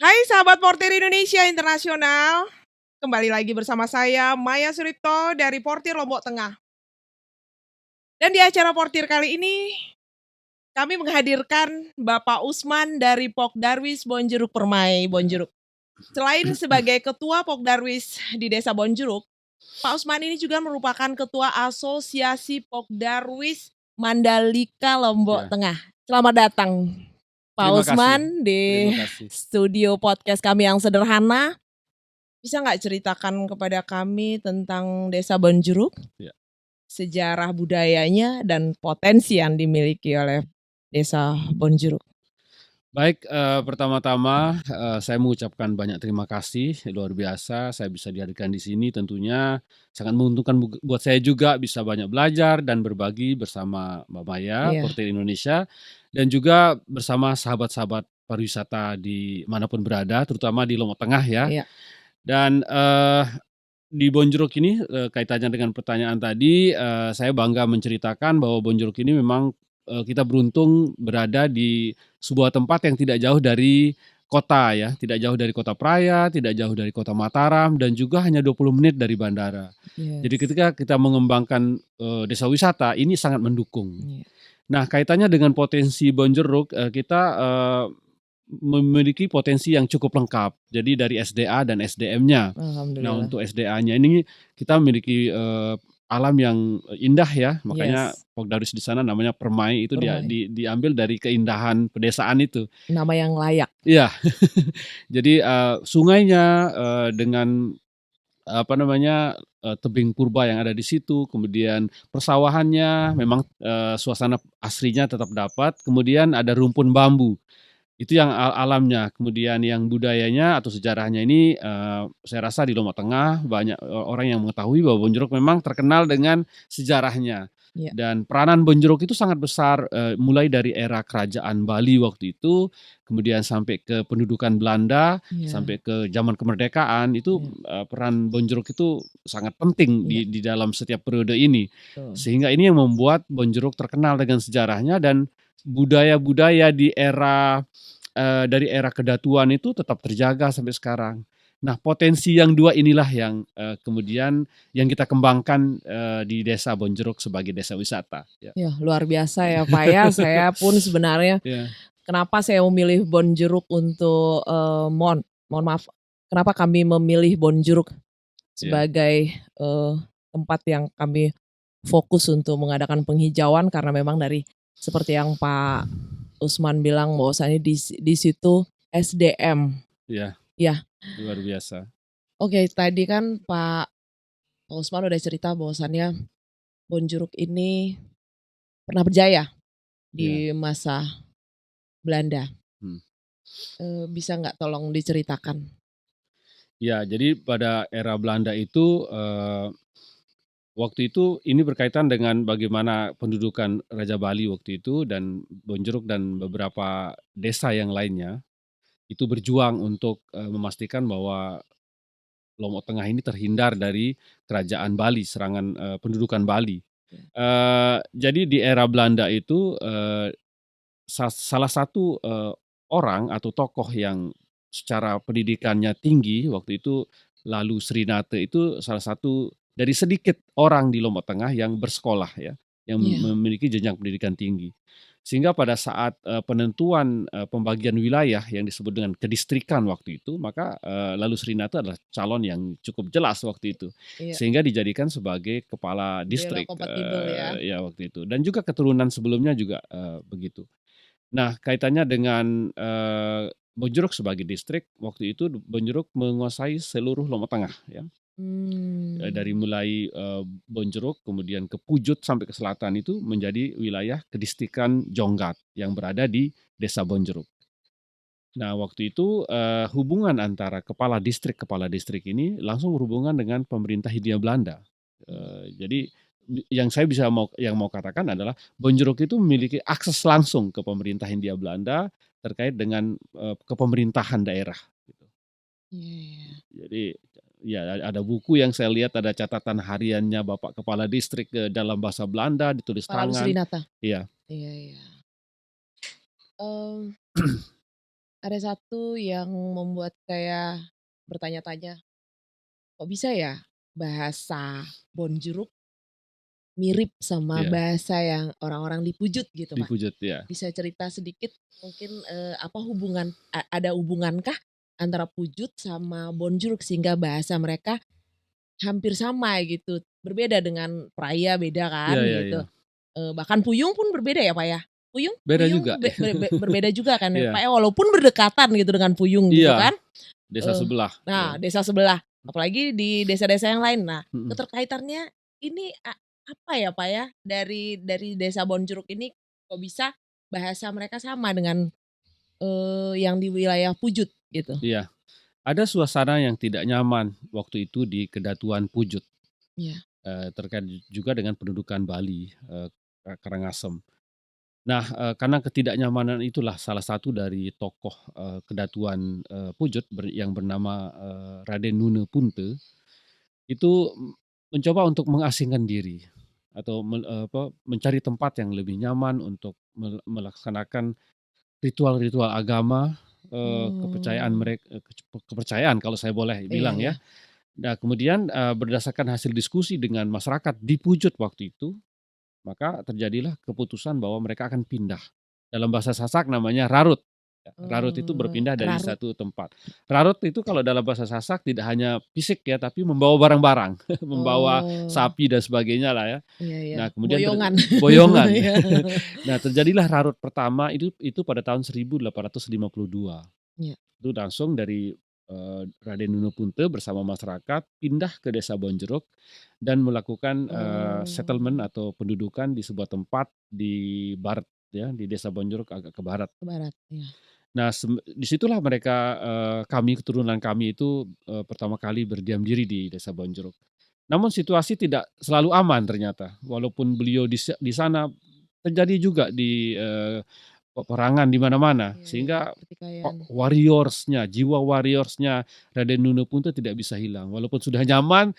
Hai sahabat Portir Indonesia Internasional, kembali lagi bersama saya Maya Suripto dari Portir Lombok Tengah. Dan di acara Portir kali ini, kami menghadirkan Bapak Usman dari Pokdarwis Bonjeruk Permai, Bonjeruk. Selain sebagai Ketua Pokdarwis di Desa Bonjeruk, Pak Usman ini juga merupakan Ketua Asosiasi Pokdarwis Mandalika Lombok Ya, Tengah. Selamat datang Pak terima kasih. Usman di Terima kasih. studio podcast kami yang sederhana. Bisa nggak ceritakan kepada kami tentang Desa Bonjeruk, Ya. sejarah budayanya dan potensi yang dimiliki oleh Desa Bonjeruk? Baik, pertama-tama saya mengucapkan banyak terima kasih, luar biasa saya bisa dihadirkan di sini tentunya sangat menguntungkan buat saya juga bisa banyak belajar dan berbagi bersama Mbak Maya, Iya. Portir Indonesia, dan juga bersama sahabat-sahabat pariwisata di manapun berada, terutama di Lombok Tengah ya. Iya. Dan di Bonjeruk ini kaitannya dengan pertanyaan tadi, saya bangga menceritakan bahwa Bonjeruk ini memang kita beruntung berada di sebuah tempat yang tidak jauh dari kota ya, tidak jauh dari kota Praia, tidak jauh dari kota Mataram, dan juga hanya 20 menit dari bandara. Jadi Yes. ketika kita mengembangkan desa wisata ini sangat mendukung. Iya. Nah, kaitannya dengan potensi Bonjeruk, kita memiliki potensi yang cukup lengkap. Jadi dari SDA dan SDM-nya. Nah, Alhamdulillah. untuk SDA-nya ini kita memiliki alam yang indah ya, makanya Yes. Pokdarwis di sana namanya Permai itu Permai. diambil dari keindahan pedesaan itu. Nama yang layak. Iya. Jadi sungainya dengan tebing purba yang ada di situ, kemudian persawahannya memang suasana aslinya tetap dapat, kemudian ada rumpun bambu. Itu yang alamnya, kemudian yang budayanya atau sejarahnya ini saya rasa di Lombok Tengah banyak orang yang mengetahui bahwa Bonjeruk memang terkenal dengan sejarahnya. Iya. Dan peranan Bonjeruk itu sangat besar mulai dari era kerajaan Bali waktu itu, kemudian sampai ke pendudukan Belanda, Iya. sampai ke zaman kemerdekaan itu peran Bonjeruk itu sangat penting di dalam setiap periode ini. Betul. Sehingga ini yang membuat Bonjeruk terkenal dengan sejarahnya dan budaya-budaya di era dari era kedatuan itu tetap terjaga sampai sekarang. Nah, potensi yang dua inilah yang kemudian yang kita kembangkan di Desa Bonjeruk sebagai desa wisata. Ya. Ya, luar biasa ya Pak ya. Saya pun sebenarnya kenapa saya memilih Bonjeruk untuk mohon maaf, kenapa kami memilih Bonjeruk sebagai tempat yang kami fokus untuk mengadakan penghijauan, karena memang dari seperti yang Pak Usman bilang bahwasanya di situ SDM. Ya. Ya. Luar biasa. Oke, tadi kan Pak Usman udah cerita bahwasannya Bonjeruk ini pernah berjaya di masa Belanda. Bisa nggak tolong diceritakan? Ya, jadi pada era Belanda itu waktu itu ini berkaitan dengan bagaimana pendudukan Raja Bali waktu itu dan Bonjeruk dan beberapa desa yang lainnya itu berjuang untuk memastikan bahwa Lombok Tengah ini terhindar dari kerajaan Bali, serangan pendudukan Bali. Jadi di era Belanda itu salah satu orang atau tokoh yang secara pendidikannya tinggi waktu itu, Lalu Srinate itu salah satu dari sedikit orang di Lombok Tengah yang bersekolah ya, yang memiliki jenjang pendidikan tinggi. Sehingga pada saat penentuan pembagian wilayah yang disebut dengan kedistrikan waktu itu, maka Lalu Srinate adalah calon yang cukup jelas waktu itu. Sehingga dijadikan sebagai kepala distrik ya waktu itu. Dan juga keturunan sebelumnya juga begitu. Nah, kaitannya dengan Bonjeruk sebagai distrik, waktu itu Bonjeruk menguasai seluruh Lombok Tengah ya. Dari mulai Bonjeruk kemudian ke Pujut sampai ke selatan itu menjadi wilayah kedistrikan Jonggat yang berada di Desa Bonjeruk. Nah, waktu itu hubungan antara kepala distrik ini langsung berhubungan dengan pemerintah Hindia Belanda. Jadi yang saya mau katakan adalah Bonjeruk itu memiliki akses langsung ke pemerintah Hindia Belanda terkait dengan kepemerintahan daerah. Gitu. Jadi ya ada buku yang saya lihat, ada catatan hariannya Bapak Kepala Distrik dalam bahasa Belanda ditulis Pak Lalu tangan. Srinata. Iya. Iya. Ada satu yang membuat saya bertanya-tanya, kok bisa ya bahasa Bonjuruk mirip sama Iya, bahasa yang orang-orang di Pujut gitu, di Pak? Pujet ya. Bisa cerita sedikit mungkin, apa ada hubungankah antara Pujut sama Bonjuruk sehingga bahasa mereka hampir sama gitu, berbeda dengan Praia beda Iya kan iya iya. gitu, bahkan Puyung pun berbeda ya, Pak, ya? Puyung Beda Puyung juga. berbeda juga kan ya, Pak, Iya. ya? Walaupun berdekatan gitu dengan Puyung gitu Iya, kan, desa eee, sebelah, ya. nah desa sebelah, apalagi di desa-desa yang lain. Nah, Mhm. keterkaitannya ini apa ya, Pak, ya, dari desa Bonjuruk ini kok bisa bahasa mereka sama dengan, yang di wilayah Pujut gitu? Iya. Ada suasana yang tidak nyaman waktu itu di Kedatuan Pujut, Iya. terkait juga dengan pendudukan Bali, Karangasem. Nah, karena ketidaknyamanan itulah salah satu dari tokoh, Kedatuan, Pujut yang bernama, Raden Nune Punte, itu mencoba untuk mengasingkan diri atau mencari tempat yang lebih nyaman untuk melaksanakan ritual-ritual agama, Oh. kepercayaan kalau saya boleh Iya bilang iya. ya. Nah kemudian, berdasarkan hasil diskusi dengan masyarakat di Pujut waktu itu, maka terjadilah keputusan bahwa mereka akan pindah. Dalam bahasa Sasak namanya rarut. Rarut itu berpindah dari Rarut. satu tempat. Rarut itu kalau dalam bahasa Sasak tidak hanya fisik ya, tapi membawa barang-barang, membawa Oh, sapi dan sebagainya lah ya. iya iya, Nah kemudian boyongan. boyongan. Iya. Nah terjadilah rarut pertama itu pada tahun 1852. Iya. Itu langsung dari, Raden Nunupunte bersama masyarakat pindah ke desa Bonjeruk dan melakukan, Oh, settlement atau pendudukan di sebuah tempat di barat ya, di desa Bonjeruk agak ke barat. ke barat, iya. Nah di situlah mereka, kami keturunan kami itu, pertama kali berdiam diri di desa Bonjeruk. Namun situasi tidak selalu aman ternyata, walaupun beliau di sana terjadi juga peperangan di mana-mana, Iya iya, sehingga pertikaian. jiwa warriors-nya Raden Nunupunte tidak bisa hilang, walaupun sudah nyaman,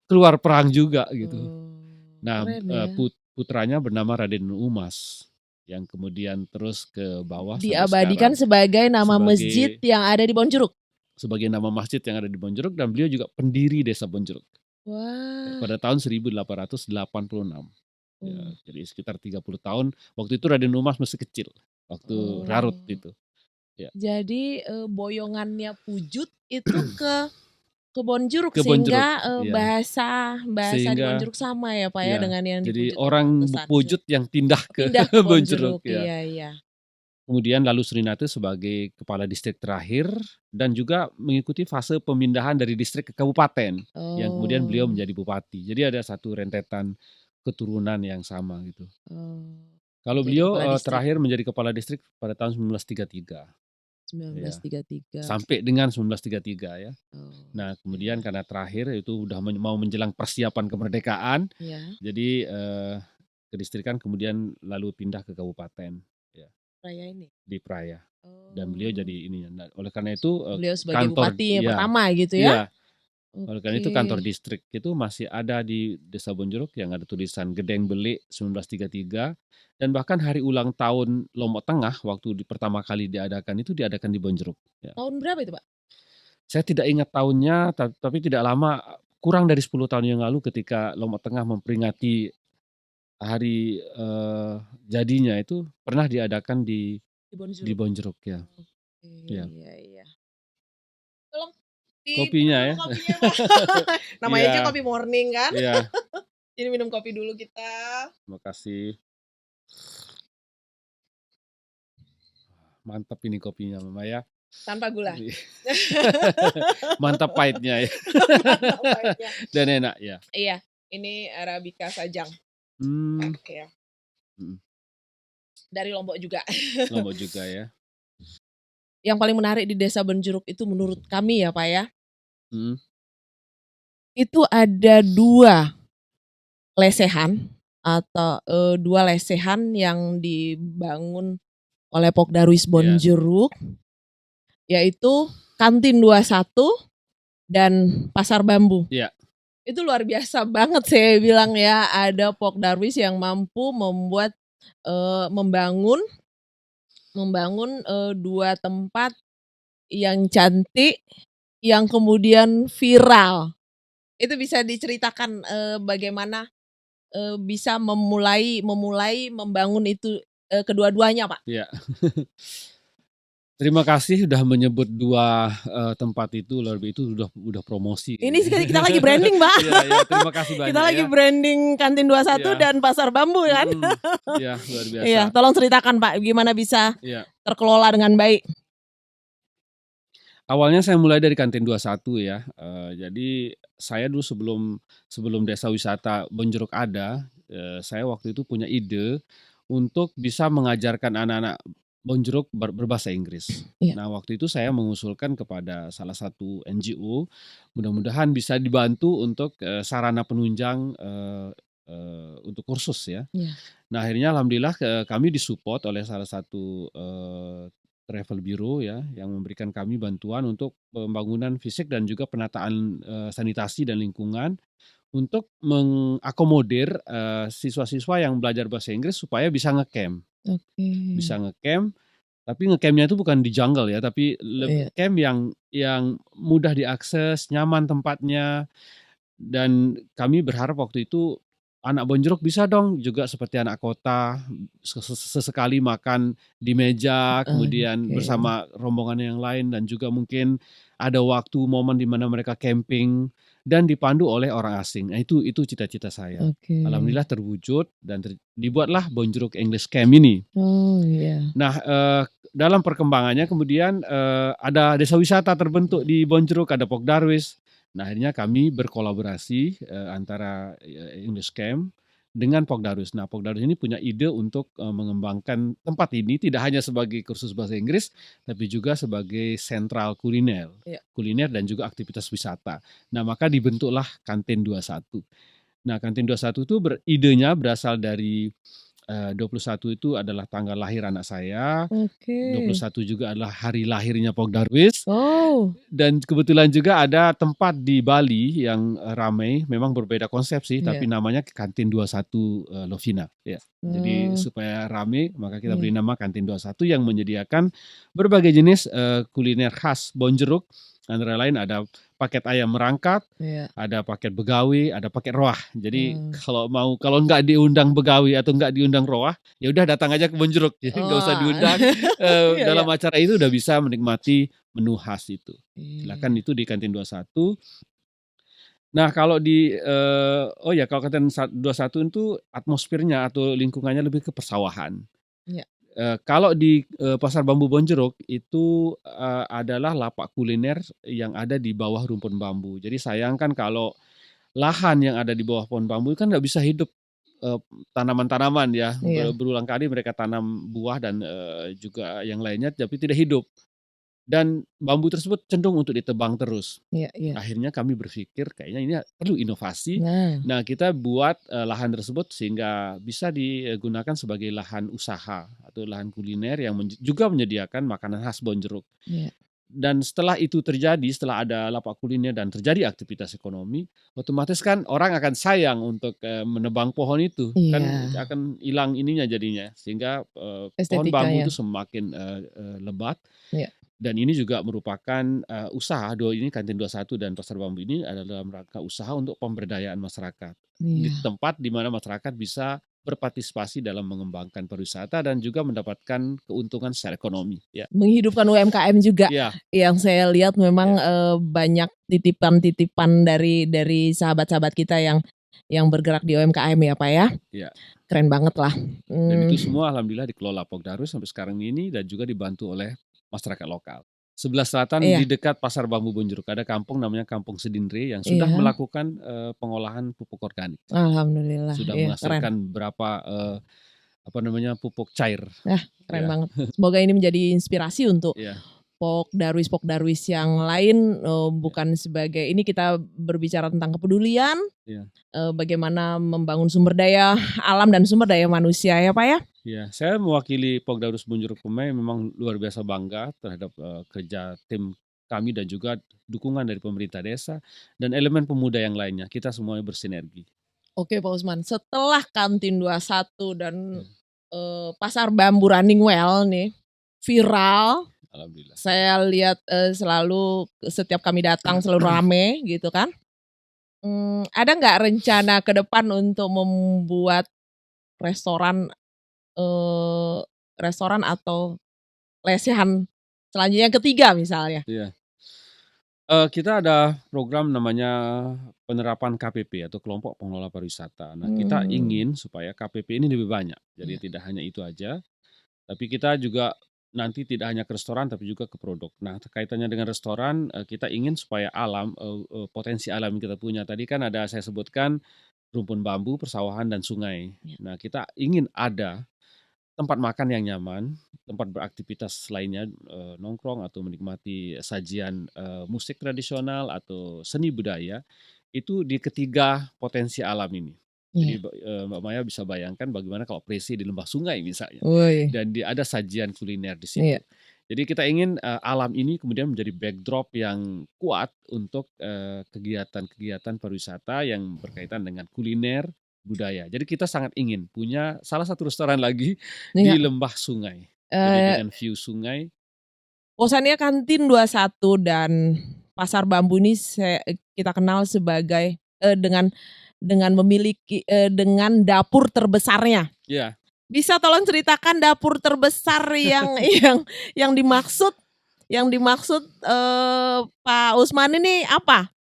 keluar perang juga gitu. Oh, Nah, keren ya. putranya bernama Raden Umas, yang kemudian terus ke bawah sampai Diabadikan sekarang sebagai nama masjid sebagai yang ada di Bonjuruk? nama masjid yang ada di Bonjeruk dan beliau juga pendiri desa Bonjeruk, Wah, pada tahun 1886. Ya, oh jadi sekitar 30 tahun, waktu itu Raden Umas masih kecil, waktu rarut oh. itu, ya. Jadi, boyongannya Pujut itu ke Bonjuruk Ke Bonjeruk, sehingga, iya. bahasa bahasa di Sehingga Bonjuruk sama ya, Pak, ya, ya, dengan yang di jadi Pujut, oh orang pantesan Pujut yang pindah ke pindah ke Bonjeruk, Bonjuruk, ya. iya iya. Kemudian lalu Surinate sebagai kepala distrik terakhir dan juga mengikuti fase pemindahan dari distrik ke kabupaten, yang kemudian beliau Oh menjadi bupati. Jadi ada satu rentetan keturunan yang sama gitu. oh, Kalau menjadi beliau, kepala distrik terakhir menjadi kepala distrik pada tahun 1933, ya, 1933. sampai dengan 1933 ya. Oh, Nah iya kemudian iya. karena terakhir itu udah mau menjelang persiapan kemerdekaan, Iya, jadi, kedistrikan kemudian lalu pindah ke kabupaten, ya, Raya ini? di Praia. Dan beliau Oh, jadi ininya. Nah, oleh karena itu, beliau sebagai kantor bupati yang ya, pertama gitu ya? iya, oleh karena itu kantor Oke. distrik itu masih ada di Desa Bonjeruk yang ada tulisan Gedeng Belik 1933 dan bahkan hari ulang tahun Lombok Tengah waktu pertama kali diadakan itu diadakan di Bonjeruk, ya. Tahun berapa itu, Pak? Saya tidak ingat tahunnya, tapi tidak lama, kurang dari 10 tahun yang lalu ketika Lombok Tengah memperingati hari, jadinya itu pernah diadakan Di di Bonjuruk? Bonjeruk ya, Oke, ya. iya iya. Tolong diminum Kopinya dulu ya. kopinya, Pak. Namanya aja Iya kopi morning kan. iya, Jadi minum kopi dulu kita. makasih. Mantap ini kopinya Mama ya. Tanpa gula. Iya. Mantap pahitnya ya. Mantap pahitnya. Dan enak ya. Iya, ini Arabica Sajang. Mmm, Oke ya. mhm, Dari Lombok juga. Lombok juga ya. Yang paling menarik di Desa Bonjuruk itu menurut kami ya, Pak, ya, Mhm, itu ada 2 lesehan atau, 2 lesehan yang dibangun oleh Pok Darwis iya Bonjeruk, yaitu Kantin 21 dan Pasar Bambu. iya Itu luar biasa banget saya bilang ya, ada Pok Darwis yang mampu membuat, membangun 2 tempat yang cantik, yang kemudian viral. Itu bisa diceritakan, bagaimana, bisa memulai membangun itu, kedua-duanya, Pak? Iya. Terima kasih sudah menyebut 2 tempat itu, lebih itu udah promosi Ini kayaknya. kita lagi branding, Pak. Iya iya, terima kasih Kita banyak lagi ya. branding Kantin 21 Iya. dan Pasar Bambu kan? Iya, luar biasa. Iya, tolong ceritakan Pak, gimana bisa Iya. terkelola dengan baik? Awalnya saya mulai dari Kantin 21 ya, jadi saya dulu sebelum Desa Wisata Bonjeruk ada, saya waktu itu punya ide untuk bisa mengajarkan anak-anak Bonjeruk berbahasa Inggris. Iya. Nah, waktu itu saya mengusulkan kepada salah satu NGO, mudah-mudahan bisa dibantu untuk, sarana penunjang, untuk kursus ya. Iya. Nah, akhirnya alhamdulillah kami disupport oleh salah satu, travel bureau ya, yang memberikan kami bantuan untuk pembangunan fisik dan juga penataan, sanitasi dan lingkungan untuk mengakomodir, siswa-siswa yang belajar bahasa Inggris supaya bisa ngecamp. Oke. Bisa ngecamp, tapi ngecampnya itu bukan di jungle ya, tapi Iya. camp yang mudah diakses, nyaman tempatnya, dan kami berharap waktu itu anak Bonjeruk bisa dong juga seperti anak kota, sesekali makan di meja, kemudian Oke. bersama rombongan yang lain, dan juga mungkin ada waktu momen di mana mereka camping dan dipandu oleh orang asing. Nah, itu cita-cita saya. Oke. Alhamdulillah terwujud dan dibuatlah Bonjeruk English Camp ini. Oh, iya. Nah, dalam perkembangannya kemudian, ada desa wisata terbentuk di Bonjeruk, ada Pok Darwis. Nah, akhirnya kami berkolaborasi, antara, English Camp dengan Pok Darwis. Nah, Pok Darwis ini punya ide untuk, mengembangkan tempat ini tidak hanya sebagai kursus bahasa Inggris, tapi juga sebagai sentral kuliner. Iya. Kuliner dan juga aktivitas wisata. Nah, maka dibentuklah Kantin 21. Nah, Kantin 21 itu idenya berasal dari, 21 itu adalah tanggal lahir anak saya, Oke. 21 juga adalah hari lahirnya Pok Darwis. Oh. Dan kebetulan juga ada tempat di Bali yang, ramai, memang berbeda konsep sih, tapi Iya. namanya Kantin 21, Lovina, ya. Jadi supaya rame, maka kita beri nama Kantin 21 yang menyediakan berbagai jenis, kuliner khas Bonjeruk, antara lain ada paket ayam merangkat, Iya. ada paket begawi, ada paket roah. Jadi kalau nggak diundang begawi atau nggak diundang roah, ya udah datang aja ke Bonjeruk, jadi nggak usah Wah. diundang. Iya, Dalam iya. acara itu udah bisa menikmati menu khas itu. Silakan Iya. itu di Kantin 21. Nah, kalau kalau Kantin 21 itu atmosfernya atau lingkungannya lebih ke persawahan. Iya. Kalau di, Pasar Bambu Bonjeruk itu, adalah lapak kuliner yang ada di bawah rumpun bambu. Jadi sayangkan kalau lahan yang ada di bawah pohon bambu kan nggak bisa hidup, tanaman-tanaman ya, Iya. berulang kali mereka tanam buah dan, juga yang lainnya tapi tidak hidup. Dan bambu tersebut cenderung untuk ditebang terus. Iya, iya. Akhirnya kami berpikir kayaknya ini perlu inovasi. Nah. Nah, kita buat, lahan tersebut sehingga bisa digunakan sebagai lahan usaha atau lahan kuliner yang juga menyediakan makanan khas Bonjeruk. Iya. Dan setelah itu terjadi, setelah ada lapak kuliner dan terjadi aktivitas ekonomi, otomatis kan orang akan sayang untuk, menebang pohon itu, kan Iya. akan hilang ininya jadinya, sehingga, pohon bambu Estetikanya. itu semakin, lebat. Iya. Dan ini juga merupakan, usaha, ini Kantin 21 dan Pasar Bambu ini adalah dalam rangka usaha untuk pemberdayaan masyarakat. Di Iya. tempat di mana masyarakat bisa berpartisipasi dalam mengembangkan pariwisata dan juga mendapatkan keuntungan secara ekonomi, ya. Menghidupkan UMKM juga. Iya. Yang saya lihat memang, banyak titipan-titipan dari sahabat-sahabat kita yang bergerak di UMKM ya, Pak, ya. Iya. Keren banget lah. Dan itu semua alhamdulillah dikelola Pok Darwis sampai sekarang ini dan juga dibantu oleh masyarakat lokal. Sebelah selatan Iya. di dekat Pasar Bambu Bonjeruk ada kampung namanya Kampung Sedindre yang sudah Iya. melakukan, pengolahan pupuk organik. Alhamdulillah. Sudah Iya, keren. menghasilkan berapa, pupuk cair. Keren Ya. banget. Semoga ini menjadi inspirasi untuk Iya. Pok Darwis yang lain, bukan sebagai ini kita berbicara tentang kepedulian, Iya. bagaimana membangun sumber daya alam dan sumber daya manusia ya, Pak, ya? Iya, saya mewakili Pok Darwis Bonjeruk Pemai memang luar biasa bangga terhadap, kerja tim kami dan juga dukungan dari pemerintah desa dan elemen pemuda yang lainnya. Kita semuanya bersinergi. Oke, Pak Usman, setelah Kantin 21 dan, Pasar Bambu running well nih, viral, Alhamdulillah. Saya lihat selalu setiap kami datang selalu rame gitu kan. Ada nggak rencana ke depan untuk membuat restoran restoran atau lesehan selanjutnya yang ketiga misalnya? Iya. Kita ada program namanya penerapan KPP atau kelompok pengelola pariwisata. Nah, kita ingin supaya KPP ini lebih banyak. Jadi Iya. tidak hanya itu aja, tapi kita juga nanti tidak hanya ke restoran tapi juga ke produk. Nah, kaitannya dengan restoran, kita ingin supaya alam, potensi alam yang kita punya tadi kan ada saya sebutkan rumpun bambu, persawahan, dan sungai. Iya. Nah, kita ingin ada tempat makan yang nyaman, tempat beraktivitas lainnya, nongkrong atau menikmati sajian, musik tradisional atau seni budaya, itu di ketiga potensi alam ini. Jadi, Iya. Mbak Maya bisa bayangkan bagaimana kalau Presi di lembah sungai misalnya, Woi. dan ada sajian kuliner di situ. Iya. Jadi kita ingin, alam ini kemudian menjadi backdrop yang kuat untuk, kegiatan-kegiatan pariwisata yang berkaitan dengan kuliner, budaya. Jadi kita sangat ingin punya salah satu restoran lagi di Iya. lembah sungai. Jadi Eee, dengan view sungai. Kosannya Kantin 21 dan Pasar Bambu ini kita kenal sebagai dengan memiliki dengan dapur terbesarnya. Ya, Bisa tolong ceritakan dapur terbesar yang yang dimaksud Pak Usman ini apa?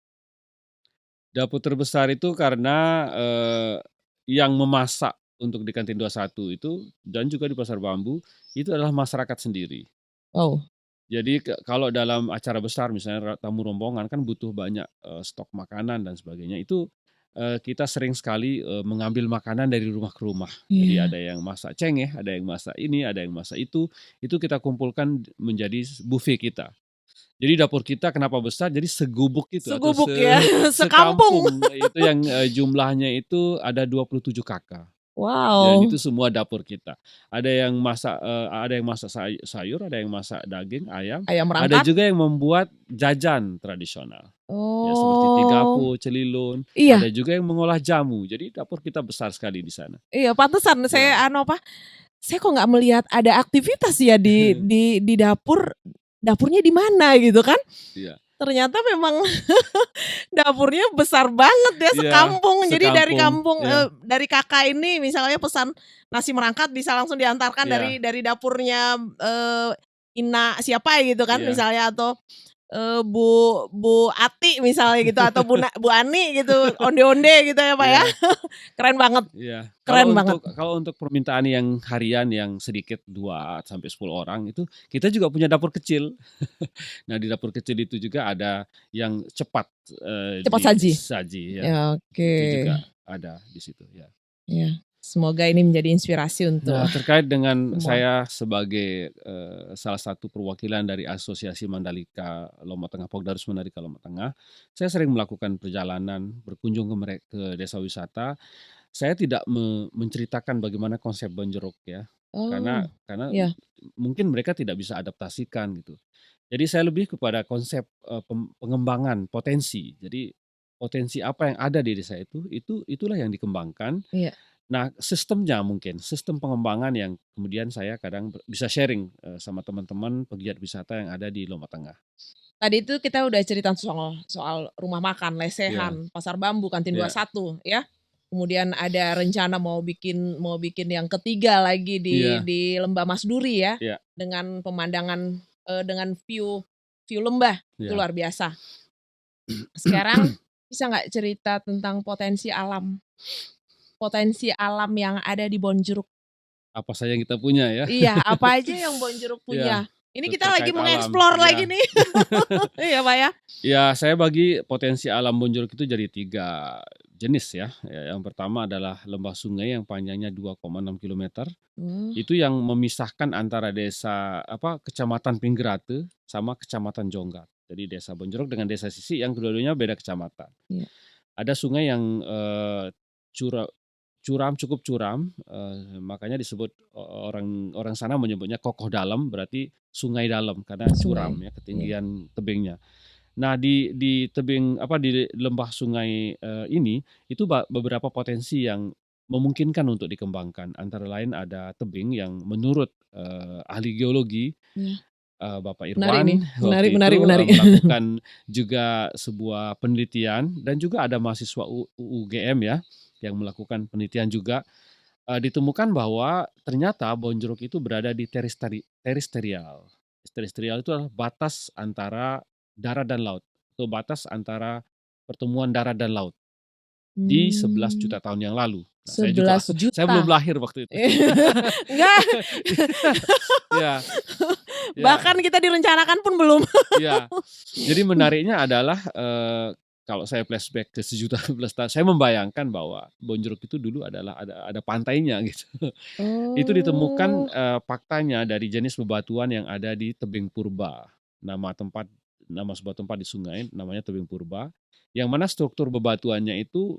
dapur terbesar itu karena, yang memasak untuk di Kantin 21 itu dan juga di Pasar Bambu, itu adalah masyarakat sendiri. Oh. Jadi kalau dalam acara besar misalnya tamu rombongan kan butuh banyak, stok makanan dan sebagainya, itu, kita sering sekali, mengambil makanan dari rumah ke rumah. Jadi Iya. ada yang masak cengeh, ada yang masak ini, ada yang masak itu kita kumpulkan menjadi buffet kita. Jadi dapur kita kenapa besar, jadi segubuk itu atau Segubuk ya, sekampung. sekampung, itu yang, jumlahnya itu ada 27 kakak. Dan Wow. itu semua dapur kita. Ada yang masak sayur, ada yang masak daging, ayam, Ayam ada merangkat? juga yang membuat jajan tradisional. Ya seperti Oh. tigapo, celilun, Iya. ada juga yang mengolah jamu. Jadi dapur kita besar sekali di sana. Iya, pantesan Ya. saya saya kok nggak melihat ada aktivitas ya di dapur, dapurnya di mana gitu kan. Iya. Ternyata memang dapurnya besar banget ya, Iya, sekampung. Jadi dari sekampung, kampung, ya. dari kakak ini misalnya pesan nasi merangkat bisa langsung diantarkan Iya. dari dapurnya, Ina siapa gitu kan Iya. misalnya, atau Bu Ati misalnya gitu, atau Bu Ani gitu, onde-onde gitu ya Pak ya. Iya. Keren banget, Iya, keren banget. kalau untuk permintaan yang harian yang sedikit 2 sampai 10 orang itu kita juga punya dapur kecil. Nah, di dapur kecil itu juga ada yang cepat, Cepat saji? disaji ya. Ya, oke. Itu juga ada di situ ya. Iya, semoga ini menjadi inspirasi untuk Nah, terkait dengan semua. saya sebagai, salah satu perwakilan dari Asosiasi Mandalika Lombok Tengah, Pokdarus Mandalika Lombok Tengah, saya sering melakukan perjalanan berkunjung ke desa wisata. Saya tidak menceritakan bagaimana konsep Bonjeruk ya, karena Oh, karena iya. mungkin mereka tidak bisa adaptasikan gitu. Jadi saya lebih kepada konsep, pengembangan potensi. Jadi potensi apa yang ada di desa itulah yang dikembangkan. Iya. Nah, sistemnya mungkin, sistem pengembangan yang kemudian saya kadang bisa sharing, sama teman-teman pegiat wisata yang ada di Lombok Tengah. Tadi itu kita udah cerita soal rumah makan, Iya. lesehan, Pasar Bambu, Kantin Iya. 21 ya. Kemudian ada rencana mau bikin yang ketiga lagi Iya. di Lembah Masduri ya. Iya. Dengan pemandangan, dengan view lembah, itu Iya. luar biasa. Sekarang bisa nggak cerita tentang potensi alam yang ada di Bonjeruk? Apa saja yang kita punya ya. Iya, apa aja yang Bonjeruk punya. Iya, Ini kita lagi terkait alam, mengeksplor iya. lagi nih. Iya Pak ya. Ya, saya bagi potensi alam Bonjeruk itu jadi 3 jenis ya. Yang pertama adalah lembah sungai yang panjangnya 2,6 kilometer. Itu yang memisahkan antara Kecamatan Pinggerate sama Kecamatan Jonggat. Jadi desa Bonjeruk dengan desa Sisi yang kedua-duanya beda kecamatan. Iya. Ada sungai yang, cukup curam, makanya disebut orang sana menyebutnya kokoh dalam, berarti sungai dalam karena curam ya, ketinggian tebingnya. Nah, di tebing di lembah sungai, ini itu beberapa potensi yang memungkinkan untuk dikembangkan. Antara lain ada tebing yang menurut, ahli geologi, Iya. Bapak Menarik nih, Irwan waktu menarik. itu melakukan juga sebuah penelitian, dan juga ada mahasiswa UGM ya yang melakukan penelitian juga. Ditemukan bahwa ternyata bonjrok itu berada di terestrial. Terestrial itu adalah batas antara darat dan laut, atau batas antara pertemuan darat dan laut di 11 juta tahun yang lalu. Nah, saya 11 saya belum juta. lahir waktu itu. Enggak, Ya, ya, bahkan kita direncanakan pun belum. ya. Jadi menariknya adalah kalau saya flashback ke 1.011 tahun, saya membayangkan bahwa bonjrok itu dulu adalah ada pantainya gitu. Itu ditemukan faktanya dari jenis bebatuan yang ada di tebing purba. Nama sebuah tempat di sungai namanya tebing purba, yang mana struktur bebatuannya itu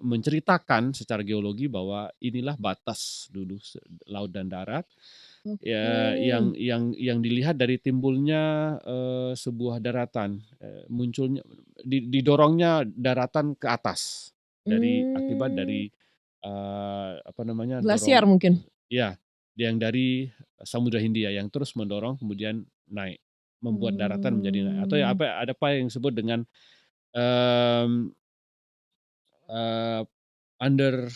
menceritakan secara geologi bahwa inilah batas dulu laut dan darat. Ya, yang dilihat dari timbulnya sebuah daratan, munculnya didorongnya daratan ke atas akibat dari Glasiar mungkin. ya, yang dari Samudra Hindia yang terus mendorong kemudian naik, membuat daratan menjadi naik, atau ya ada apa yang disebut dengan under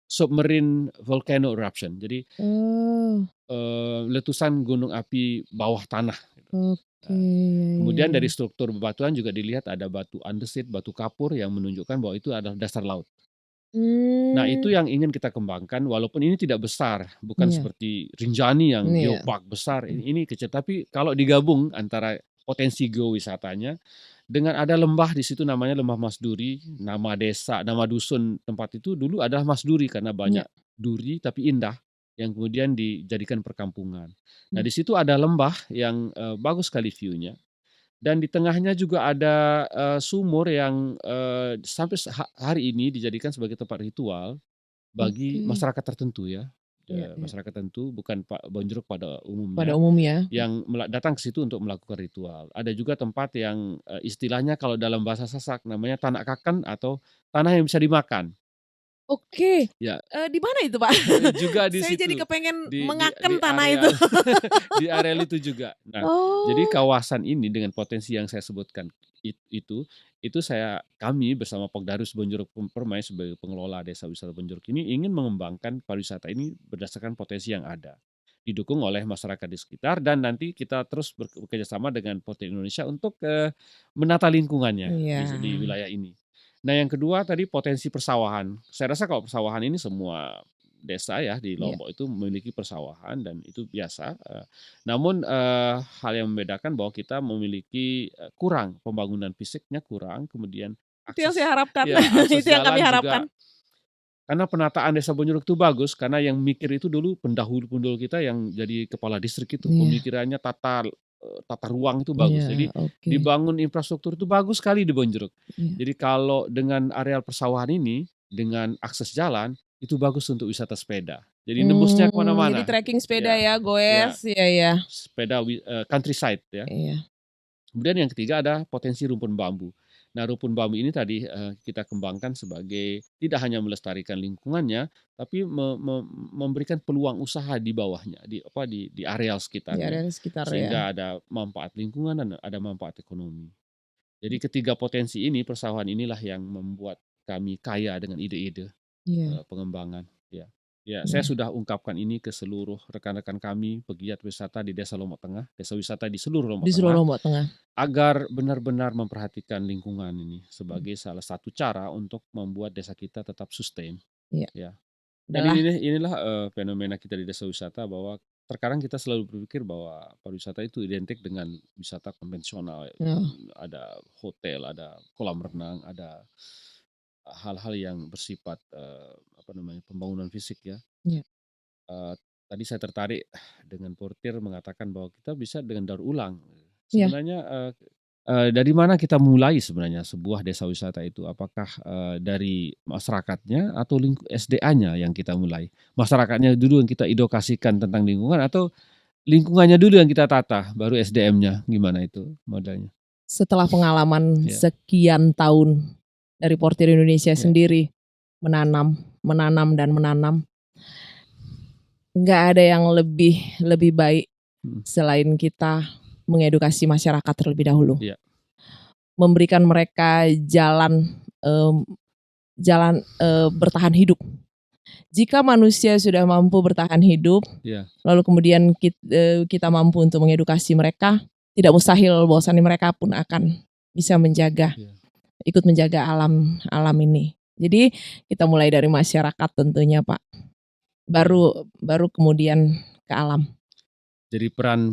submarine volcano eruption. Jadi letusan gunung api bawah tanah. Kemudian dari struktur bebatuan juga dilihat ada batu andesit, batu kapur yang menunjukkan bahwa itu adalah dasar laut. Nah, itu yang ingin kita kembangkan, walaupun ini tidak besar, bukan seperti Rinjani yang geopark besar, ini kecil. Tapi kalau digabung antara potensi geowisatanya dengan ada lembah di situ namanya Lembah Mas Duri, nama desa, nama dusun tempat itu dulu adalah Mas Duri karena banyak duri tapi indah yang kemudian dijadikan perkampungan. Nah, di situ ada lembah yang bagus sekali view-nya. Dan di tengahnya juga ada sumur yang sampai hari ini dijadikan sebagai tempat ritual bagi masyarakat tertentu ya. Masyarakat tertentu, bukan bonjrok pada umumnya. Yang datang ke situ untuk melakukan ritual. Ada juga tempat yang istilahnya kalau dalam bahasa Sasak namanya tanah kaken atau tanah yang bisa dimakan. Oke. Ya. Di mana itu, Pak? Juga di Saya situ. jadi kepengen di mengaken tanah area, itu. Di areal itu juga. Nah, jadi kawasan ini dengan potensi yang saya sebutkan itu kami bersama Pokdarus Bonjrok Permai sebagai pengelola desa wisata Bonjrok ini ingin mengembangkan pariwisata ini berdasarkan potensi yang ada, didukung oleh masyarakat di sekitar, dan nanti kita terus bekerja sama dengan Portir Indonesia untuk menata lingkungannya di wilayah ini. Nah, yang kedua tadi potensi persawahan. Saya rasa kalau persawahan ini semua desa ya di Lombok itu memiliki persawahan dan itu biasa. Namun hal yang membedakan bahwa kita memiliki kurang pembangunan fisiknya, kurang, kemudian Itu yang saya harapkan. akses Itu yang kami jalan harapkan. juga. Karena penataan desa Bonjrok itu bagus, karena yang mikir itu dulu pendahulu kita yang jadi kepala distrik itu pemikirannya tata ruang itu bagus. Jadi dibangun infrastruktur itu bagus sekali di Bonjrok. Jadi kalau dengan areal persawahan ini dengan akses jalan itu bagus untuk wisata sepeda. Jadi nembusnya kemana-mana. Jadi trekking sepeda ya, goes, ya. Sepeda countryside ya. Kemudian yang ketiga ada potensi rumpun bambu. Nah, rumpun bambu ini tadi kita kembangkan sebagai tidak hanya melestarikan lingkungannya, tapi memberikan peluang usaha di bawahnya, di areal sekitarnya. Di areal sekitar, sehingga ada manfaat lingkungan dan ada manfaat ekonomi. Jadi ketiga potensi ini, persawahan inilah yang membuat kami kaya dengan ide-ide pengembangan. Ya, saya sudah ungkapkan ini ke seluruh rekan-rekan kami pegiat wisata di Desa Lombok Tengah, desa wisata di seluruh Lombok Tengah, agar benar-benar memperhatikan lingkungan ini sebagai salah satu cara untuk membuat desa kita tetap sustain. Ya. Jadi inilah fenomena kita di desa wisata, bahwa terkadang kita selalu berpikir bahwa pariwisata itu identik dengan wisata konvensional. Ada hotel, ada kolam renang, ada hal-hal yang bersifat pembangunan fisik ya. Tadi saya tertarik dengan Portir mengatakan bahwa kita bisa dengan daur ulang. Sebenarnya dari mana kita mulai sebenarnya sebuah desa wisata itu? Apakah dari masyarakatnya atau SDA-nya yang kita mulai? Masyarakatnya dulu yang kita edukasikan tentang lingkungan, atau lingkungannya dulu yang kita tata, baru SDM-nya gimana itu modelnya? Setelah pengalaman sekian tahun dari Portir Indonesia sendiri menanam, nggak ada yang lebih baik selain kita mengedukasi masyarakat terlebih dahulu, Iya. memberikan mereka jalan bertahan hidup. Jika manusia sudah mampu bertahan hidup, Iya. lalu kemudian kita mampu untuk mengedukasi mereka, tidak mustahil bahwasannya mereka pun akan bisa menjaga, Iya. ikut menjaga alam ini. Jadi kita mulai dari masyarakat tentunya, Pak. Baru kemudian ke alam. Jadi peran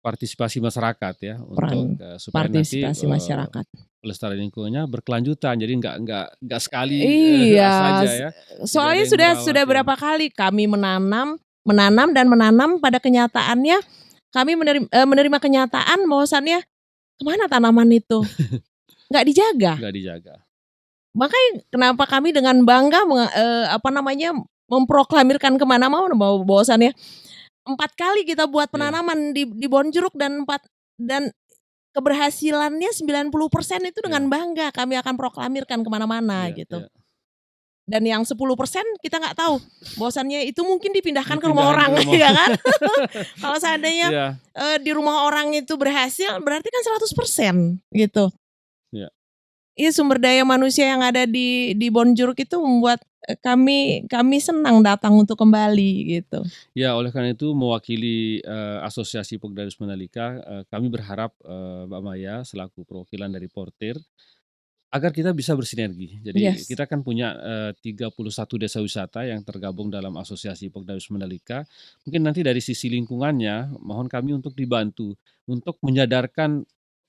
partisipasi masyarakat ya Peran untuk supaya nanti partisipasi masyarakat. pelestarian lingkungannya berkelanjutan. Jadi nggak sekali Iya, saja ya. soalnya Tidak ada yang sudah merawat, ya. berapa kali kami menanam pada kenyataannya kami menerima kenyataan bahwasannya kemana tanaman itu, nggak dijaga. Nggak dijaga. Makanya kenapa kami dengan bangga memproklamirkan kemana-mana bahwasannya 4 kali kita buat penanaman di Bonjeruk dan keberhasilannya 90% itu dengan bangga kami akan proklamirkan kemana-mana gitu. Dan yang 10% kita nggak tahu bahwasannya itu mungkin dipindahkan ke rumah orang, ya kan? Kalau seandainya di rumah orang itu berhasil, berarti kan 100% gitu. Iya, sumber daya manusia yang ada di Bonjeruk itu membuat kami senang datang untuk kembali gitu. Ya, oleh karena itu mewakili Asosiasi Pogdarus Mandalika, kami berharap Mbak Maya selaku perwakilan dari Portir agar kita bisa bersinergi. Jadi kita kan punya 31 desa wisata yang tergabung dalam Asosiasi Pogdarus Mandalika. Mungkin nanti dari sisi lingkungannya mohon kami untuk dibantu untuk menyadarkan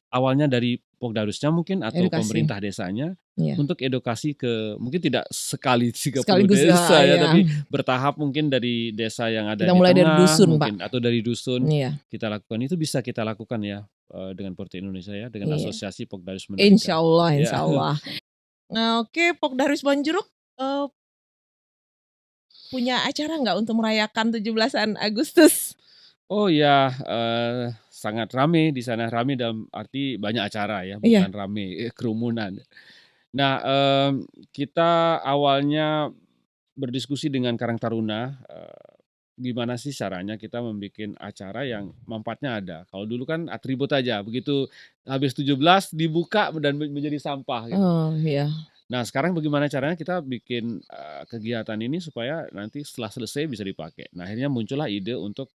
awalnya dari Pogdarusnya mungkin atau pemerintah desanya untuk edukasi ke mungkin tidak sekali 30 desa ya, tapi bertahap mungkin dari desa yang ada kita di mulai tengah dari dusun, mungkin, Pak. atau dari dusun kita lakukan. Itu bisa kita lakukan ya dengan Portir Indonesia ya, dengan Asosiasi Pogdarus Mandalika. Insya Allah. Nah, oke, Pogdarus Bonjeruk punya acara nggak untuk merayakan 17-an Agustus? Oh ya, sangat rame di sana. Rame dalam arti banyak acara ya, bukan rame kerumunan. Nah, kita awalnya berdiskusi dengan Karang Taruna, gimana sih caranya kita membuat acara yang manfaatnya ada. Kalau dulu kan atribut aja, begitu habis 17 dibuka dan menjadi sampah gitu. Oh iya. Nah, sekarang bagaimana caranya kita bikin kegiatan ini supaya nanti setelah selesai bisa dipakai. Nah, akhirnya muncullah ide untuk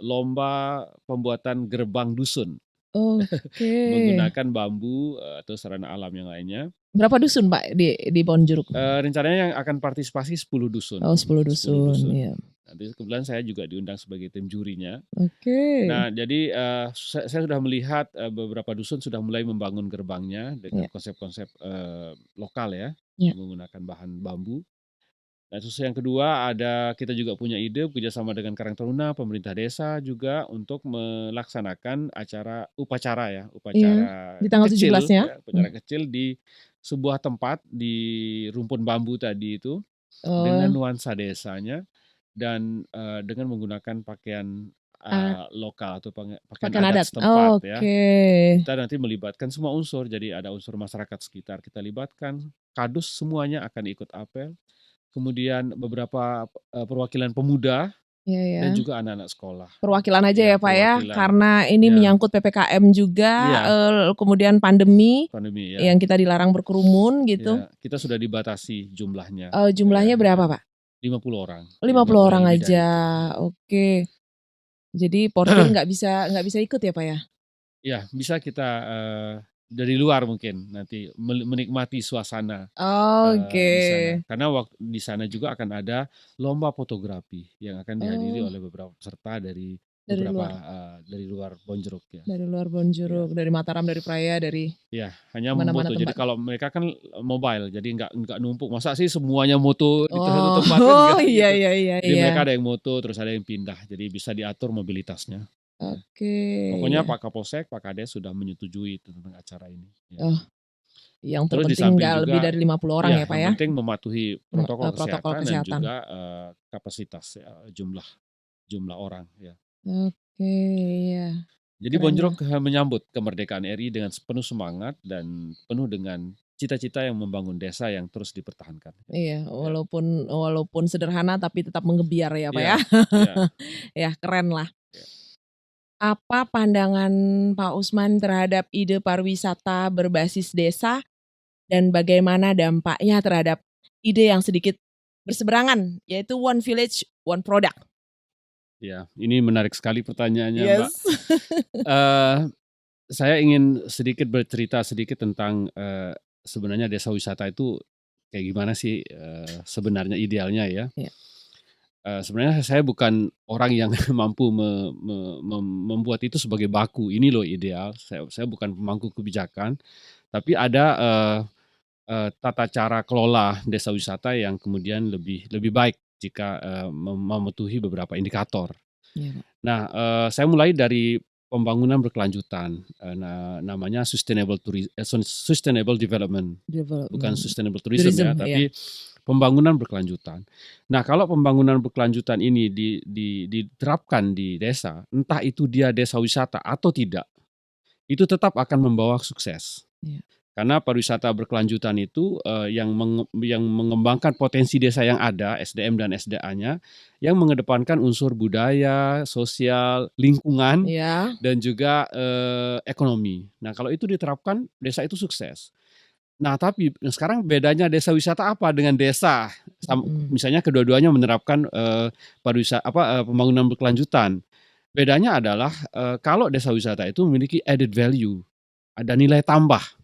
lomba pembuatan gerbang dusun. Menggunakan bambu atau sarana alam yang lainnya. Berapa dusun, Pak, di Bonjeruk? Rencananya yang akan partisipasi 10 dusun. Oh, 10 dusun. Iya. Nanti kebetulan saya juga diundang sebagai tim jurinya. Oke. Nah, jadi saya sudah melihat beberapa dusun sudah mulai membangun gerbangnya dengan konsep-konsep lokal ya, menggunakan bahan bambu. Nah, terus yang kedua kita juga punya ide bekerjasama dengan Karang Taruna, pemerintah desa juga untuk melaksanakan upacara di tanggal kecil, 17-nya. Upacara kecil di sebuah tempat di rumpun bambu tadi itu dengan nuansa desanya dan dengan menggunakan pakaian lokal atau pakaian adat setempat ya. Kita nanti melibatkan semua unsur, jadi ada unsur masyarakat sekitar kita libatkan, kadus semuanya akan ikut apel. Kemudian beberapa perwakilan pemuda dan juga anak-anak sekolah. Perwakilan aja ya Pak ya, karena ini menyangkut PPKM juga, kemudian pandemi yang kita dilarang berkerumun gitu. Kita sudah dibatasi jumlahnya. Jumlahnya berapa Pak? 50 orang. 50 orang aja, oke. Jadi Portir nggak bisa ikut ya Pak ya? Ya, bisa kita dari luar mungkin nanti menikmati suasana di sana. Karena di sana juga akan ada lomba fotografi yang akan dihadiri oleh beberapa peserta dari luar Bonjeruk ya. Dari luar Bonjeruk, dari Mataram, dari Praia, dari hanya moto. Jadi kalau mereka kan mobile, jadi nggak numpuk. Masa sih semuanya moto di satu tempat kan? Oh iya. Jadi mereka ada yang moto, terus ada yang pindah. Jadi bisa diatur mobilitasnya. Pokoknya Pak Kapolsek, Pak Kades sudah menyetujui tentang acara ini. Yang terpenting nggak lebih dari 50 orang ya Pak ya? Yang penting mematuhi protokol kesehatan dan juga kapasitas jumlah orang ya. Jadi Bonjeruk menyambut kemerdekaan RI dengan penuh semangat dan penuh dengan cita-cita yang membangun desa yang terus dipertahankan. Iya, walaupun sederhana tapi tetap menggebiar ya Pak ya. Ya, keren lah. Apa pandangan Pak Usman terhadap ide pariwisata berbasis desa dan bagaimana dampaknya terhadap ide yang sedikit berseberangan, yaitu One Village, One Product? Ya, ini menarik sekali pertanyaannya, Mbak. Yes. Eee, saya ingin sedikit bercerita sedikit tentang, sebenarnya desa wisata itu kayak gimana sih, sebenarnya idealnya ya. Ya. Sebenarnya saya bukan orang yang mampu membuat itu sebagai baku, ini loh ideal, saya bukan pemangku kebijakan, tapi ada, tata cara kelola desa wisata yang kemudian lebih lebih baik jika, memenuhi beberapa indikator. Iya, Pak. Nah, saya mulai dari pembangunan berkelanjutan, namanya sustainable development, bukan Development sustainable tourism ya, tourism, ya. tapi pembangunan berkelanjutan. Nah, kalau pembangunan berkelanjutan ini diterapkan di desa, entah itu dia desa wisata atau tidak, itu tetap akan membawa sukses. Iya. Karena pariwisata berkelanjutan itu, yang mengembangkan potensi desa yang ada, SDM dan SDA-nya, yang mengedepankan unsur budaya, sosial, lingkungan, Ya. dan juga, ekonomi. Nah, kalau itu diterapkan, desa itu sukses. Nah, tapi sekarang bedanya desa wisata apa dengan desa? Misalnya kedua-duanya menerapkan, pembangunan berkelanjutan. Bedanya adalah, kalau desa wisata itu memiliki added value, ada nilai tambah.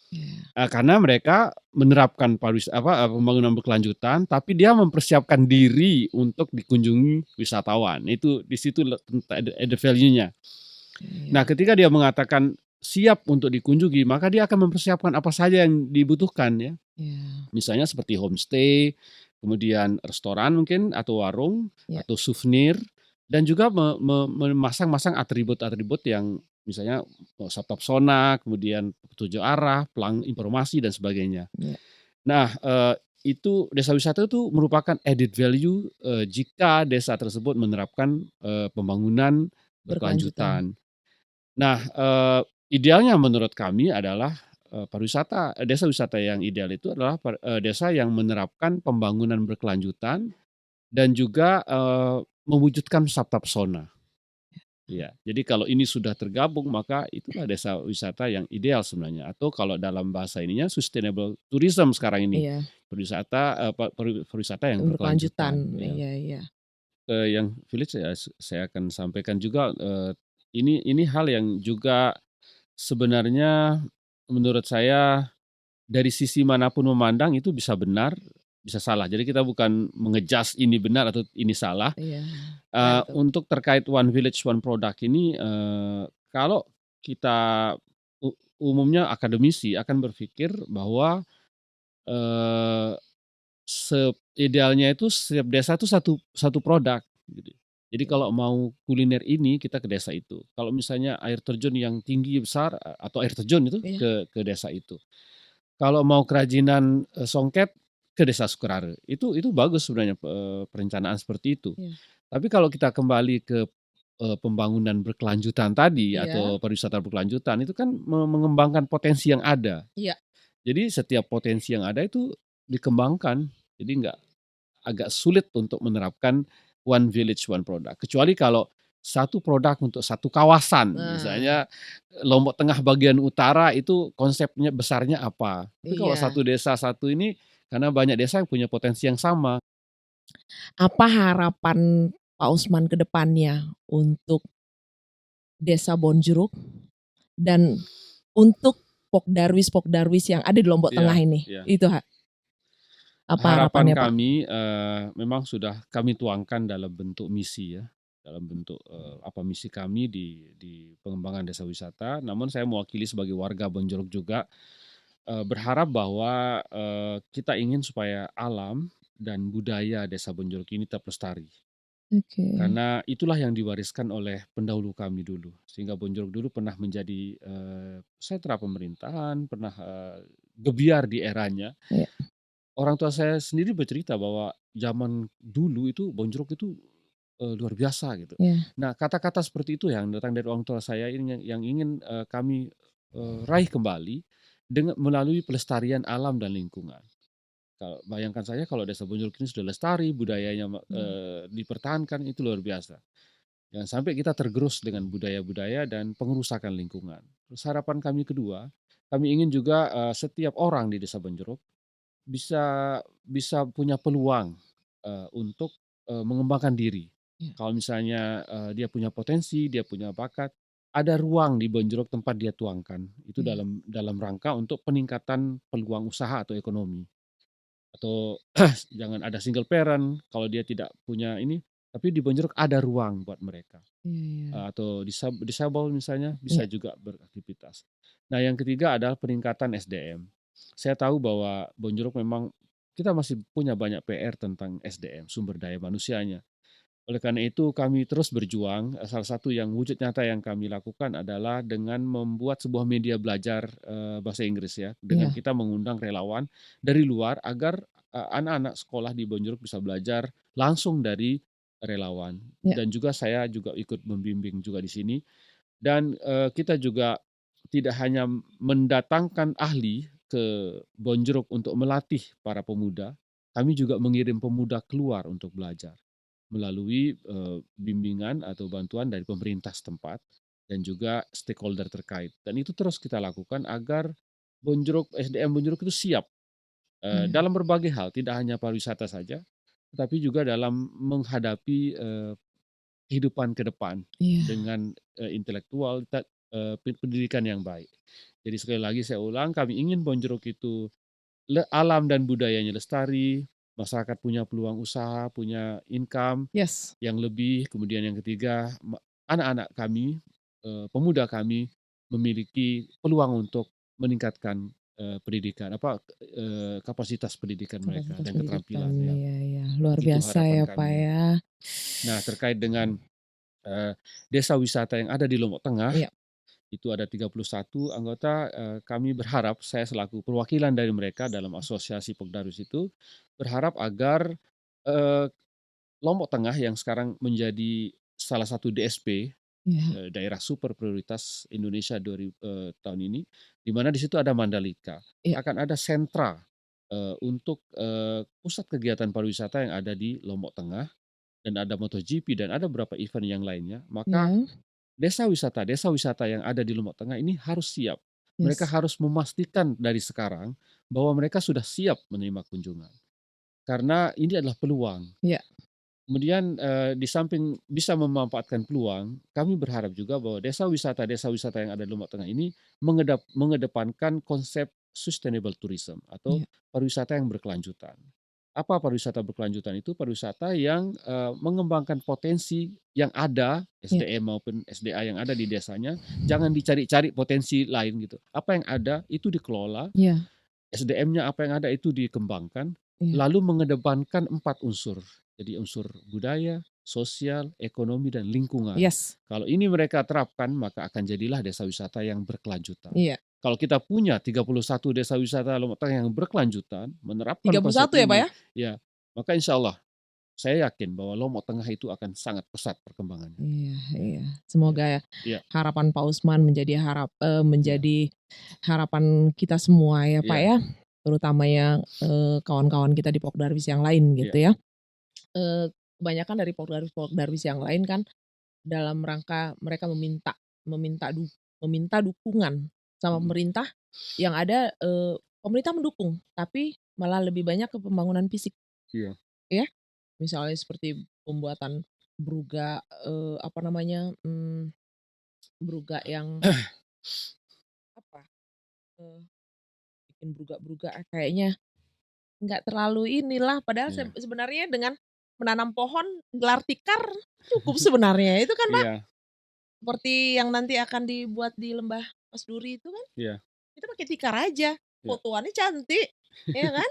Iya. Karena mereka menerapkan pembangunan berkelanjutan, tapi dia mempersiapkan diri untuk dikunjungi wisatawan. Itu di situ added value-nya. Nah, Iya. ketika dia mengatakan siap untuk dikunjungi, maka dia akan mempersiapkan apa saja yang dibutuhkan ya. Iya. Misalnya seperti homestay, kemudian restoran mungkin atau warung, Ya. atau souvenir, dan juga memasang-masang atribut-atribut yang misalnya stop zona, kemudian petunjuk arah, pelang informasi dan sebagainya. Ya. Nah, itu desa wisata itu merupakan added value, jika desa tersebut menerapkan, pembangunan Berkelanjutan. berkelanjutan. Nah, idealnya menurut kami adalah, desa wisata yang ideal itu adalah desa yang menerapkan pembangunan berkelanjutan dan juga, mewujudkan Saptapsona. Iya, jadi kalau ini sudah tergabung maka itulah desa wisata yang ideal sebenarnya, atau kalau dalam bahasa ininya sustainable tourism sekarang ini, Iya. pariwisata yang Berkelanjutan. berkelanjutan, ya. Iya, iya. Yang village ya saya akan sampaikan juga, ini hal yang juga sebenarnya menurut saya dari sisi manapun memandang itu bisa benar, bisa salah. Jadi kita bukan ini benar atau ini salah. Iya. Benar tuh. Untuk terkait One Village One Product ini, kalau kita umumnya akademisi akan berpikir bahwa, eee, idealnya itu setiap desa itu satu satu produk gitu. Jadi Iya. kalau mau kuliner ini kita ke desa itu. Kalau misalnya air terjun yang tinggi besar, atau air terjun itu Iya. ke desa itu. Kalau mau kerajinan, songket ke desa Sukerare. Itu bagus sebenarnya, perencanaan seperti itu. Iya. Tapi kalau kita kembali ke, pembangunan berkelanjutan tadi Iya. atau pariwisata berkelanjutan itu kan mengembangkan potensi yang ada. Iya. Jadi setiap potensi yang ada itu dikembangkan. Jadi agak sulit untuk menerapkan One Village One Product. Kecuali kalau satu produk untuk satu kawasan, Nah, misalnya Lombok Tengah bagian utara itu konsepnya besarnya apa. Tapi kalau iya. satu desa satu ini karena banyak desa yang punya potensi yang sama. Apa harapan Pak Usman ke depannya untuk Desa Bonjeruk dan untuk Pokdarwis-Pokdarwis yang ada di Lombok Tengah Iya, ini? iya. Itu, apa Harapan harapannya, Pak? kami, memang sudah kami tuangkan dalam bentuk misi ya, dalam bentuk, misi kami di pengembangan desa wisata. Namun saya mewakili sebagai warga Bonjolok juga, berharap bahwa, kita ingin supaya alam dan budaya desa Bonjolok ini tetap lestari. Oke. Karena itulah yang diwariskan oleh pendahulu kami dulu. Sehingga Bonjolok dulu pernah menjadi, sentra pemerintahan, pernah, gebiar di eranya. Iya. Orang tua saya sendiri bercerita bahwa zaman dulu itu Bonjolok itu, luar biasa gitu. Iya. Nah, kata-kata seperti itu yang datang dari orang tua saya ini yang ingin, kami, raih kembali melalui pelestarian alam dan lingkungan. Kalau bayangkan saja kalau desa Bonjolok ini sudah lestari, budayanya, Iya. dipertahankan itu luar biasa. Jangan sampai kita tergerus dengan budaya-budaya dan pengerusakan lingkungan. Terus harapan kami kedua, kami ingin juga setiap orang di Desa Bonjeruk bisa bisa punya peluang untuk mengembangkan diri. Iya. Kalau misalnya dia punya potensi, dia punya bakat, ada ruang di Bonjeruk tempat dia tuangkan. Itu Iya. dalam rangka untuk peningkatan peluang usaha atau ekonomi. Atau jangan ada single parent kalau dia tidak punya ini, tapi di Bonjeruk ada ruang buat mereka. Iya, iya. Atau disable misalnya bisa Iya. juga beraktivitas. Nah, yang ketiga adalah peningkatan SDM. Saya tahu bahwa Bonjeruk memang kita masih punya banyak PR tentang SDM, sumber daya manusianya. Oleh karena itu kami terus berjuang, salah satu yang wujud nyata yang kami lakukan adalah dengan membuat sebuah media belajar bahasa Inggris ya, dengan Iya. kita mengundang relawan dari luar agar anak-anak sekolah di Bonjeruk bisa belajar langsung dari relawan. Iya. Dan juga saya juga ikut membimbing juga di sini. Dan kita juga tidak hanya mendatangkan ahli ke Bonjeruk untuk melatih para pemuda, kami juga mengirim pemuda keluar untuk belajar melalui bimbingan atau bantuan dari pemerintah setempat dan juga stakeholder terkait. Dan itu terus kita lakukan agar SDM Bonjeruk itu siap Iya. dalam berbagai hal, tidak hanya pariwisata saja, tetapi juga dalam menghadapi kehidupan ke depan Iya. dengan intelektual, pendidikan yang baik. Jadi sekali lagi saya ulang, kami ingin Bonjeruk itu alam dan budayanya lestari, masyarakat punya peluang usaha, punya income Yes. yang lebih. Kemudian yang ketiga, anak-anak kami, pemuda kami memiliki peluang untuk meningkatkan pendidikan kapasitas pendidikan mereka Kapasitas dan pendidikan. keterampilan ya. Iya, iya. Luar Itu biasa harapan ya, Pak kami ya. ya. Nah, terkait dengan desa wisata yang ada di Lombok Tengah, Iya. itu ada 31 anggota, kami berharap, saya selaku perwakilan dari mereka dalam asosiasi Pogdarus itu, berharap agar eee, Lombok Tengah yang sekarang menjadi salah satu DSP, Iya. daerah super prioritas Indonesia tahun ini, di mana di situ ada Mandalika. Iya. Akan ada sentra untuk pusat kegiatan pariwisata yang ada di Lombok Tengah, dan ada MotoGP dan ada beberapa event yang lainnya. Maka Iya. desa wisata yang ada di Lombok Tengah ini harus siap. Mereka Yes. harus memastikan dari sekarang bahwa mereka sudah siap menerima kunjungan. Karena ini adalah peluang. Iya. Kemudian di samping bisa memanfaatkan peluang, kami berharap juga bahwa desa wisata yang ada di Lombok Tengah ini mengedepankan konsep sustainable tourism atau Iya. pariwisata yang berkelanjutan. Apa pariwisata berkelanjutan itu? Pariwisata yang mengembangkan potensi yang ada, Iya. SDM maupun SDA yang ada di desanya, jangan dicari-cari potensi lain gitu. Apa yang ada itu dikelola, Iya. SDM-nya apa yang ada itu dikembangkan, Iya. lalu mengedepankan 4 unsur. Jadi unsur budaya, sosial, ekonomi, dan lingkungan. Yes. Kalau ini mereka terapkan, maka akan jadilah desa wisata yang berkelanjutan. Iya. Kalau kita punya 31 desa wisata Lombok Tengah yang berkelanjutan, menerapkan konsep 31 ya, Pak ini, ya? ya, maka insya Allah saya yakin bahwa Lombok Tengah itu akan sangat pesat perkembangannya. Iya, iya. Ya, Semoga ya, harapan Pak Usman menjadi ya, menjadi harapan kita semua ya, Pak ya, ya. Terutama yang kawan-kawan kita di Pokdarwis yang lain ya, gitu ya. Kebanyakan dari Pokdarwis yang lain kan dalam rangka mereka meminta meminta dukungan sama pemerintah, yang ada pemerintah mendukung, tapi malah lebih banyak ke pembangunan fisik. iya, Ya, misalnya seperti pembuatan bruga, apa namanya, bruga yang apa, eee, bikin bruga-bruga kayaknya nggak terlalu inilah, padahal iya, sebenarnya dengan menanam pohon, gelar tikar cukup sebenarnya, itu kan, Pak? iya, Seperti yang nanti akan dibuat di Lembah Mas Duri itu kan, iya, itu pakai tikar aja, iya, fotoannya cantik, ya kan?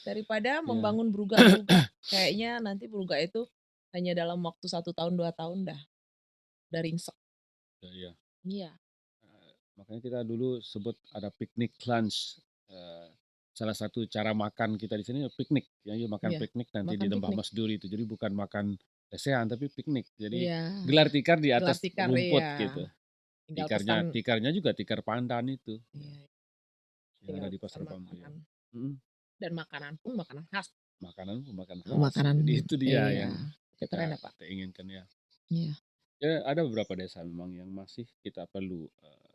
Daripada iya, membangun bruga-bruga, kayaknya nanti bruga itu hanya dalam waktu 1 tahun, 2 tahun udah ringsek. iya. Iya. Makanya kita dulu sebut ada piknik lunch. Eh, Salah satu cara makan kita di sini piknik, ya, yuk makan Iya, piknik nanti di makan Lembah piknik. Mas Duri itu. Jadi bukan makan lesehan tapi piknik. Jadi Iya, gelar tikar di gelar atas tikar, rumput iya. gitu. Tinggal Tikarnya pesan, tikarnya juga tikar pandan itu iya, yang ada tinggal di pesan Pasar Bambu ya. makanan, Mm, dan makanan pun makanan khas. Makanan khas. Makanan, Jadi itu dia iya, yang keren kita ya, Pak. kita inginkan ya. Iya. Ya ada beberapa desa memang yang masih kita perlu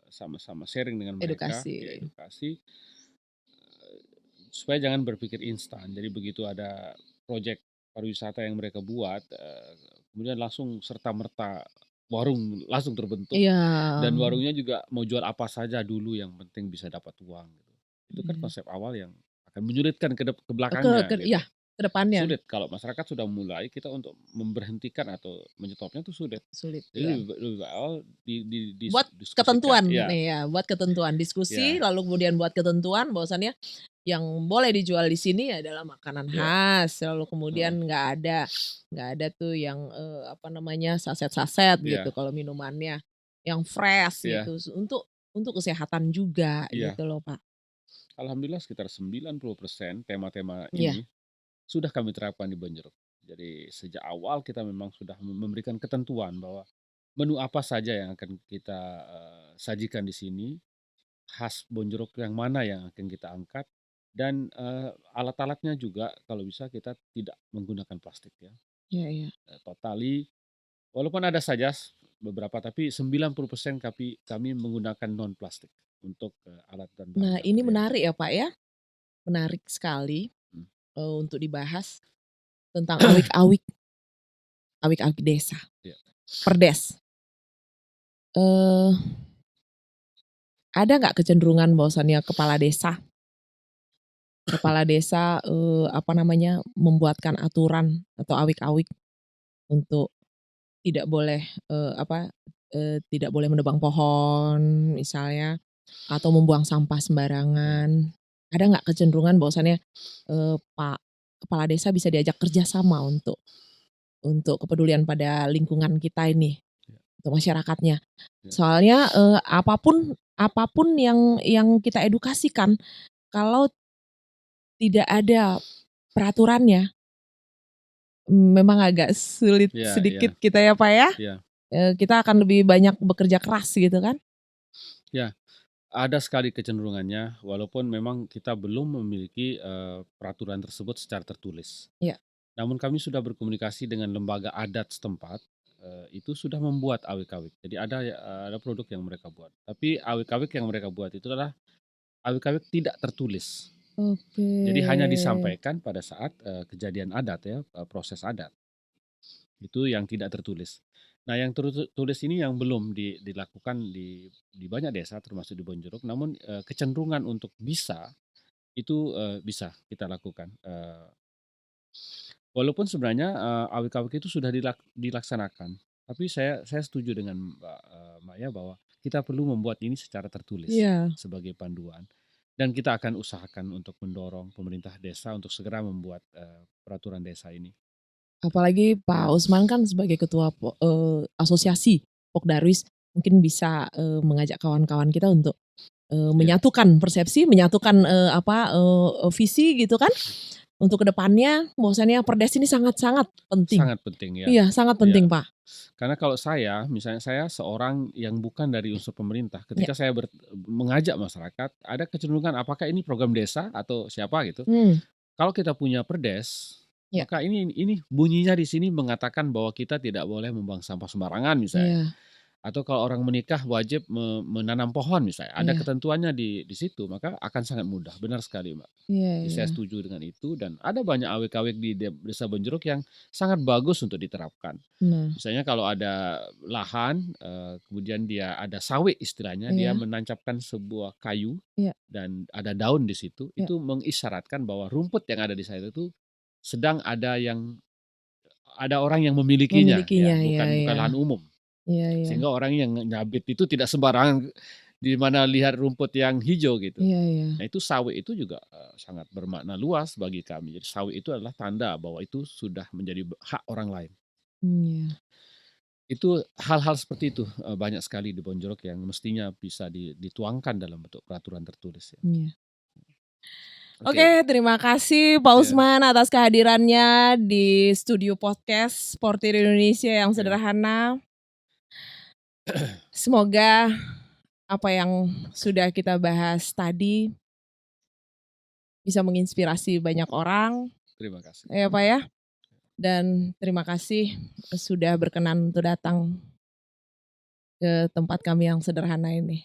sama-sama sharing dengan mereka, ya Edukasi. edukasi supaya jangan berpikir instan. Jadi begitu ada proyek pariwisata yang mereka buat, kemudian langsung serta-merta warung langsung terbentuk Iya. dan warungnya juga mau jual apa saja dulu yang penting bisa dapat uang gitu. Itu kan konsep awal yang akan menyulitkan ke belakangnya gitu. Iya, ke depannya Sulit kalau masyarakat sudah mulai, kita untuk memberhentikan atau menyetopnya itu sulit. sulit. Jadi Iya. lebih awal Buat diskusikan. ketentuan, Iya, ya, buat ketentuan diskusi, iya, lalu kemudian buat ketentuan bahwasannya yang boleh dijual di sini adalah makanan iya. khas, lalu kemudian Heeh. nggak ada tuh yang apa namanya saset-saset gitu Iya, kalau minumannya, yang fresh iya, gitu untuk kesehatan juga iya. gitu loh Pak. Alhamdulillah sekitar 90% tema-tema Iya, ini sudah kami terapkan di Bonjeruk. Jadi sejak awal kita memang sudah memberikan ketentuan bahwa menu apa saja yang akan kita sajikan di sini, khas Bonjeruk yang mana yang akan kita angkat, dan alat-alatnya juga kalau bisa kita tidak menggunakan plastik ya. iya, iya. Totali, walaupun ada saja beberapa, tapi 90% kami menggunakan non plastik untuk alat dan bahan Nah ini dapur ya. menarik ya Pak ya, menarik sekali Hmm. untuk dibahas tentang awik-awik, awik-awik desa, Ya. perdes. Eh ada nggak kecenderungan bahwasannya kepala desa apa namanya membuatkan aturan atau awik-awik untuk tidak boleh tidak boleh menebang pohon misalnya atau membuang sampah sembarangan. Ada nggak kecenderungan bahwasannya Pak kepala desa bisa diajak kerjasama untuk kepedulian pada lingkungan kita ini, Ya. untuk masyarakatnya. Ya. Soalnya apapun yang kita edukasikan kalau tidak ada peraturannya, memang agak sulit Ya, sedikit ya, kita ya Pak ya. ya, Kita akan lebih banyak bekerja keras gitu kan. ya. Ada sekali kecenderungannya, walaupun memang kita belum memiliki peraturan tersebut secara tertulis. Iya. Namun kami sudah berkomunikasi dengan lembaga adat setempat, itu sudah membuat awik-awik. Jadi ada produk yang mereka buat. Tapi awik-awik yang mereka buat itu adalah awik-awik tidak tertulis. Oke. Jadi hanya disampaikan pada saat kejadian adat ya, proses adat. Itu yang tidak tertulis. Nah, yang tertulis ini yang belum dilakukan di banyak desa termasuk di Bonjeruk, namun kecenderungan untuk bisa itu bisa kita lakukan. Walaupun sebenarnya awik-awik itu sudah dilaksanakan, tapi saya setuju dengan Mbak Maya bahwa kita perlu membuat ini secara tertulis Iya. sebagai panduan, dan kita akan usahakan untuk mendorong pemerintah desa untuk segera membuat peraturan desa ini. Apalagi Pak Usman kan sebagai ketua asosiasi Pokdarwis mungkin bisa mengajak kawan-kawan kita untuk menyatukan persepsi, menyatukan visi gitu kan. Untuk kedepannya, bahwasannya perdes ini sangat-sangat penting. Sangat penting ya. Iya, sangat penting Pak. Karena kalau misalnya saya seorang yang bukan dari unsur pemerintah, ketika saya mengajak masyarakat, ada kecenderungan apakah ini program desa atau siapa gitu. Kalau kita punya perdes, maka ini bunyinya di sini mengatakan bahwa kita tidak boleh membuang sampah sembarangan misalnya. Atau kalau orang menikah wajib menanam pohon misalnya, ada ketentuannya di situ, maka akan sangat mudah. Benar sekali Mbak. Jadi saya setuju dengan itu, dan ada banyak awik-awik di desa Bonjeruk yang sangat bagus untuk diterapkan. Misalnya kalau ada lahan, kemudian dia ada sawi istilahnya, dia menancapkan sebuah kayu dan ada daun di situ, itu mengisyaratkan bahwa rumput yang ada di sana itu sedang ada orang yang memilikinya, ya, bukan lahan umum. Sehingga orang yang nyabit itu tidak sembarangan di mana lihat rumput yang hijau gitu. Nah itu sawi itu juga sangat bermakna luas bagi kami. Jadi sawi itu adalah tanda bahwa itu sudah menjadi hak orang lain. Itu hal-hal seperti itu banyak sekali di Bonjeruk yang mestinya bisa dituangkan dalam bentuk peraturan tertulis. Ya. Oke, terima kasih Pak Usman atas kehadirannya di studio podcast Portir Indonesia yang sederhana. Semoga apa yang sudah kita bahas tadi bisa menginspirasi banyak orang. Terima kasih. Ya Pak ya. Dan terima kasih sudah berkenan untuk datang ke tempat kami yang sederhana ini.